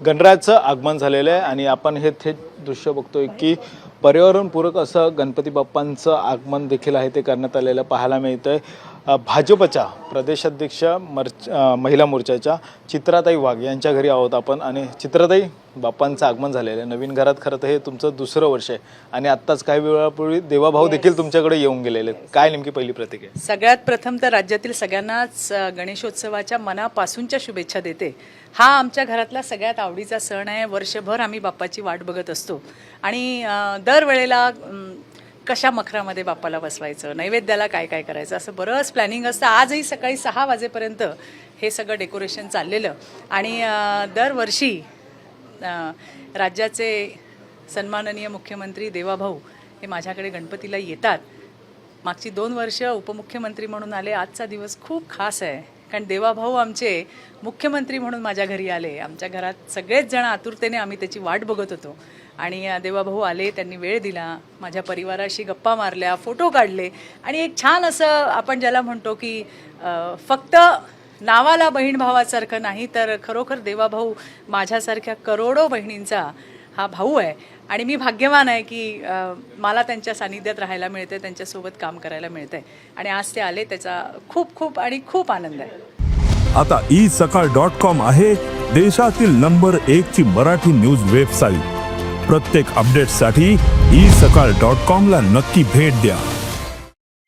गणरायाचं आगमन झालेलं आहे आणि आपण हे थेट दृश्य बघतोय की पर्यावरणपूरक असं गणपती बाप्पांचं आगमन देखील आहे ते करण्यात आलेलं पाहायला मिळतंय। भाजपच्या प्रदेशाध्यक्ष महिला मोर्चाच्या चित्राताई वाघ यांच्या घरी आहोत आपण आणि चित्राताई, बाप्पांचं आगमन झालेलं आहे नवीन घरात। खरं तर हे तुमचं दुसरं वर्ष आहे आणि आत्ताच काही वेळापूर्वी देवाभाऊ देखील तुमच्याकडे येऊन गेलेले, काय नेमकी पहिली प्रतिक्रिया? सगळ्यात प्रथम तर राज्यातील सगळ्यांनाच गणेशोत्सवाच्या मनापासूनच्या शुभेच्छा देते। हा आमच्या घरातला सगळ्यात आवडीचा सण आहे। वर्षभर आम्ही बाप्पाची वाट बघत असतो आणि दरवेळेला कशा मखरामध्ये बाप्पाला बसवायचं, नैवेद्याला काय काय करायचं, असं बरंच प्लॅनिंग असतं। आजही सकाळी 6 वाजेपर्यंत हे सगळं डेकोरेशन चाललेलं आणि दरवर्षी राज्याचे सन्माननीय मुख्यमंत्री देवाभाऊ हे माझ्याकडे गणपतीला येतात। मागची 2 वर्ष उपमुख्यमंत्री म्हणून आले। आजचा दिवस खूप खास आहे कारण देवाभाऊ आमचे मुख्यमंत्री म्हणून माझ्या घरी आले। आमच्या घरात सगळेच जण आतुरतेने आम्ही त्याची वाट बघत होतो आणि देवाभाऊ आले, त्यांनी वेळ दिला, माझ्या परिवाराशी गप्पा मारल्या, फोटो काढले आणि एक छान असं आपण ज्याला म्हणतो की फक्त नावाला बहीण भावासारखं नाही तर खरोखर देवाभाऊ माझ्यासारख्या करोडो बहिणींचा हा भाऊ आहे आणि मी भाग्यवान आहे की मला त्यांच्या सानिध्यात राहायला मिळते, त्यांच्यासोबत काम करायला मिळतंय आणि आज ते आले, त्याचा खूप खूप आणि खूप आनंद आहे। आता isakal.com आहे देशातील नंबर 1 ची मराठी न्यूज वेबसाईट। प्रत्येक अपडेटसाठी isakal.com ला नक्की भेट द्या।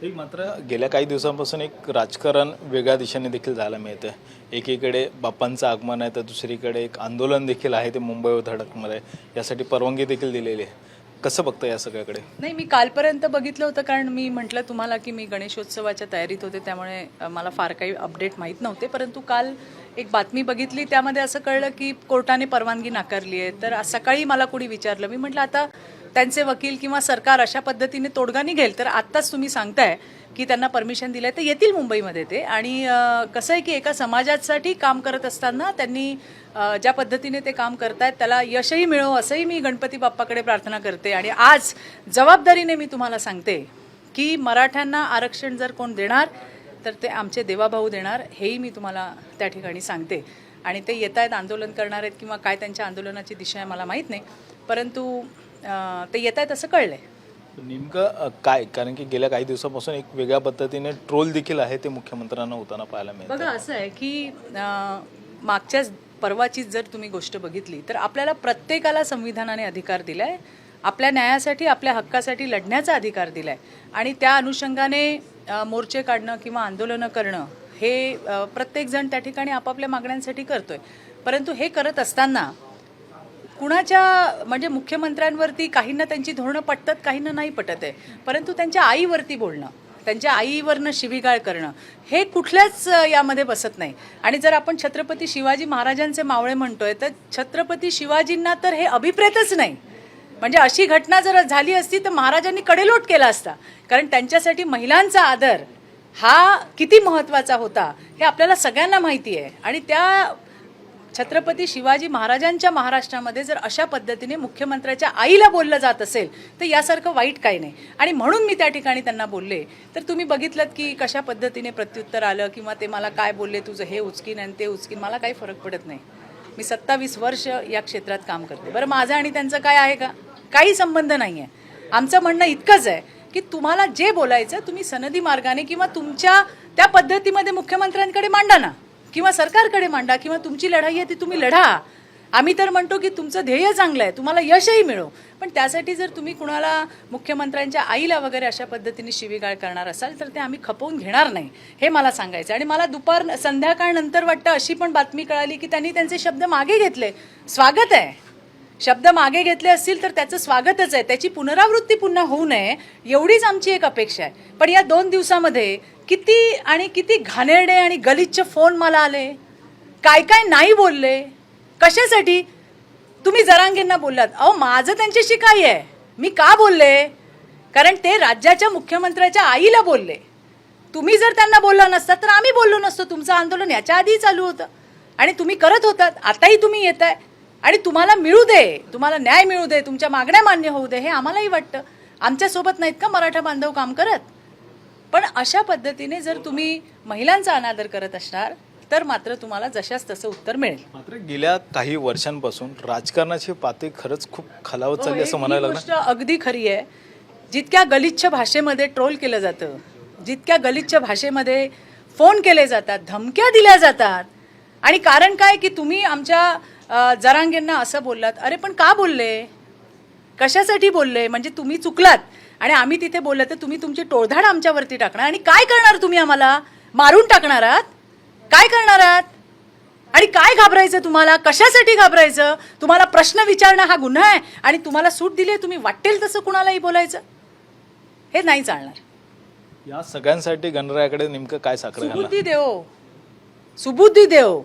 मात्र गेल्या काही दिवसांपासून एक राजकारण वेगळ्या दिशेने देखील जायला मिळतं। एकीकडे बाप्पांचं आगमन आहे तर दुसरीकडे एक आंदोलन देखील आहे ते मुंबई व धडकमध्ये, यासाठी परवानगी देखील दिलेली आहे। कसं बघतं या सगळ्याकडे? नाही, मी कालपर्यंत बघितलं होतं कारण मी म्हटलं तुम्हाला की मी गणेशोत्सवाच्या तयारीत होते, त्यामुळे मला फार काही अपडेट माहीत नव्हते। परंतु काल एक बातमी बघितली, त्यामध्ये असं कळलं की कोर्टाने परवानगी नाकारली आहे। तर सकाळी मला कोणी विचारलं, मी म्हटलं आता त्यांचे वकील किंवा सरकार अशा पद्धतीने तोडगा निघेल तर आत्ताच तुम्ही सांगताय की त्यांना परमिशन दिलं आहे तर येतील मुंबईमध्ये ते। आणि कसं आहे की एका समाजासाठी काम करत असताना त्यांनी ज्या पद्धतीने ते काम करतायत त्याला यशही मिळो असंही मी गणपती बाप्पाकडे प्रार्थना करते। आणि आज जबाबदारीने मी तुम्हाला सांगते की मराठ्यांना आरक्षण जर कोण देणार तर ते आमचे देवाभाऊ देणार, हेही मी तुम्हाला त्या ठिकाणी सांगते। आणि ते येत आहेत, आंदोलन करणार आहेत किंवा काय त्यांच्या आंदोलनाची दिशा आहे मला माहीत नाही, परंतु ते येत आहेत असं कळलंय। नेमकं काय, कारण की गेल्या काही दिवसापासून एक वेगळ्या पद्धतीने ट्रोल देखील आहे ते मुख्यमंत्र्यांना होताना पाहायला मिळतं। बघा, असं आहे की मागच्याच परवाचीच जर तुम्ही गोष्ट बघितली तर आपल्याला प्रत्येकाला संविधानाने अधिकार दिलाय, आपल्या न्यायासाठी आपल्या हक्कासाठी लढण्याचा अधिकार दिलाय आणि त्या अनुषंगाने मोर्चे काढणं किंवा आंदोलनं करणं हे प्रत्येकजण त्या ठिकाणी आपापल्या मागण्यांसाठी करतोय। परंतु हे करत असताना कुणाच्या म्हणजे मुख्यमंत्र्यांवरती काहींना त्यांची धोरणं पटतात, काहींना नाही पटत आहे, परंतु त्यांच्या आईवरती बोलणं, त्यांच्या आईवरनं शिवीगाळ करणं हे कुठल्याच यामध्ये बसत नाही। आणि जर आपण छत्रपती शिवाजी महाराजांचे मावळे म्हणतोय तर छत्रपती शिवाजींना तर हे अभिप्रेतच नाही। म्हणजे अशी घटना जर झाली असती तर महाराजांनी कडेलोट केला असता, कारण त्यांच्यासाठी महिलांचा आदर हा किती महत्त्वाचा होता हे आपल्याला सगळ्यांना माहिती आहे। आणि त्या छत्रपती शिवाजी महाराजांच्या महाराष्ट्रामध्ये जर अशा पद्धतीने मुख्यमंत्र्याच्या आईला बोललं जात असेल तर यासारखं वाईट काही नाही। आणि म्हणून मी त्या ठिकाणी त्यांना बोलले, तर तुम्ही बघितलं की कशा पद्धतीने प्रत्युत्तर आलं किंवा ते मला काय बोलले, तुझं हे उचकीन आणि ते उचकीन, मला काही फरक पडत नाही। मी 27 वर्ष या क्षेत्रात काम करते। बरं, माझं आणि त्यांचं काय आहे का? काही संबंध नाही आहे। आमचं म्हणणं इतकंच आहे की तुम्हाला जे बोलायचं तुम्ही सनदी मार्गाने किंवा तुमच्या त्या पद्धतीमध्ये मुख्यमंत्र्यांकडे मांडा ना, किंवा सरकारकडे मांडा, किंवा तुमची लढाई आहे ती तुम्ही लढा। आम्ही तर म्हणतो की तुमचं ध्येय चांगलं आहे, तुम्हाला यशही मिळो, पण त्यासाठी जर तुम्ही कुणाला मुख्यमंत्र्यांच्या आईला वगैरे अशा पद्धतीने शिवीगाळ करणार असाल तर ते आम्ही खपवून घेणार नाही, हे मला सांगायचं। आणि मला संध्याकाळनंतर वाटतं अशी पण बातमी कळाली की त्यांनी त्यांचे शब्द मागे घेतले। स्वागत आहे, शब्द मागे घेतले असतील तर त्याचं स्वागतच आहे, त्याची पुनरावृत्ती पुन्हा होऊ नये एवढीच आमची एक अपेक्षा आहे। पण या 2 दिवसामध्ये किती आणि किती घाणेरडे आणि गलिच्छ फोन मला आले, काय काय नाही बोलले, कशासाठी? तुम्ही जरांगेंना बोललात, अहो माझं त्यांच्याशी काय आहे, मी का बोलले? कारण ते राज्याच्या मुख्यमंत्र्याच्या आईला बोलले। तुम्ही जर त्यांना बोलला नसता तर आम्ही बोललो नसतो। तुमचं आंदोलन याच्या आधी चालू होतं आणि तुम्ही करत होतात, आताही तुम्ही येताय आणि तुम्हाला मिळू दे, तुम्हाला न्याय मिळू दे, तुमच्या मागण्या मान्य होऊ दे, हे आम्हालाही वाटतं। आमच्यासोबत नाहीत का मराठा बांधव काम करत? पण अशा पद्धतीने जर तुम्ही महिलांचा अनादर करत असणार तर मात्र तुम्हाला जशास तसं उत्तर मिळेल. मात्र गेल्या काही वर्षांपासून राजकारणाची पातळी खरंच खूप खालावत चालली असं ही म्हणायला गोष्ट लागलं. अगदी खरी आहे. जितक्या गलिच्छ भाषेमध्ये ट्रोल केलं जातं, जितक्या गलिच्छ भाषेमध्ये फोन केले जातात, धमक्या दिल्या जातात, आणि कारण काय की तुम्ही आमच्या जरांगेंना असं बोललात. अरे पण का बोलले, कशासाठी बोलले, म्हणजे तुम्ही चुकलात आणि आम्ही तिथे बोललं तर तुम्ही तुमची टोळधाड आमच्यावरती टाकणार आणि काय करणार, तुम्ही आम्हाला मारून टाकणार आहात, काय करणार आहात, आणि काय घाबरायचं तुम्हाला, कशासाठी घाबरायचं, तुम्हाला प्रश्न विचारणं हा गुन्हा आहे आणि तुम्हाला सूट दिली आहे, तुम्ही वाटेल तसं कुणालाही बोलायचं, हे नाही चालणार. या सगळ्यांसाठी गणरायाकडे नेमकं काय साखर घालणार? सुबुद्धी देव,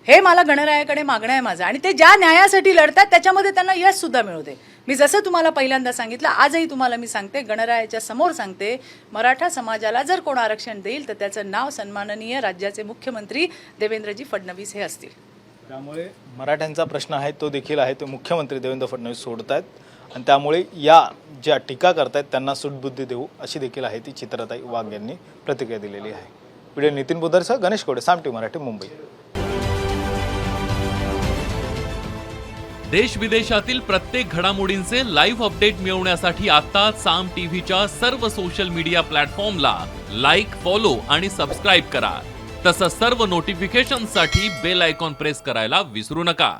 हे मला गणरायाकडे मागणं आहे माझं. आणि ते ज्या न्यायासाठी लढतात त्याच्यामध्ये त्यांना यश सुद्धा मिळू दे. मी जसं तुम्हाला पहिल्यांदा सांगितलं, आजही तुम्हाला मी सांगते, गणरायाच्या समोर सांगते, मराठा समाजाला जर कोण आरक्षण देईल तर त्याचं नाव सन्माननीय राज्याचे मुख्यमंत्री देवेंद्रजी फडणवीस हे असतील. त्यामुळे मराठ्यांचा प्रश्न आहे तो देखील आहे, तो मुख्यमंत्री देवेंद्र फडणवीस सोडतायत आणि त्यामुळे या ज्या टीका करतायत त्यांना सुटबुद्धी देऊ अशी देखील आहे ती चित्रताई वाघ यांनी प्रतिक्रिया दिलेली आहे. व्हिडिओ नितीन बुधरसह गणेश कोडे, साम टीव्ही मराठी, मुंबई. देश विदेशातील प्रत्येक घडामोडींचे लाईव्ह अपडेट मिळवण्यासाठी आता साम टीव्हीच्या सर्व सोशल मीडिया प्लॅटफॉर्मला लाईक, फॉलो आणि सबस्क्राईब करा. तसंच सर्व नोटिफिकेशनसाठी बेल आयकॉन प्रेस करायला विसरू नका.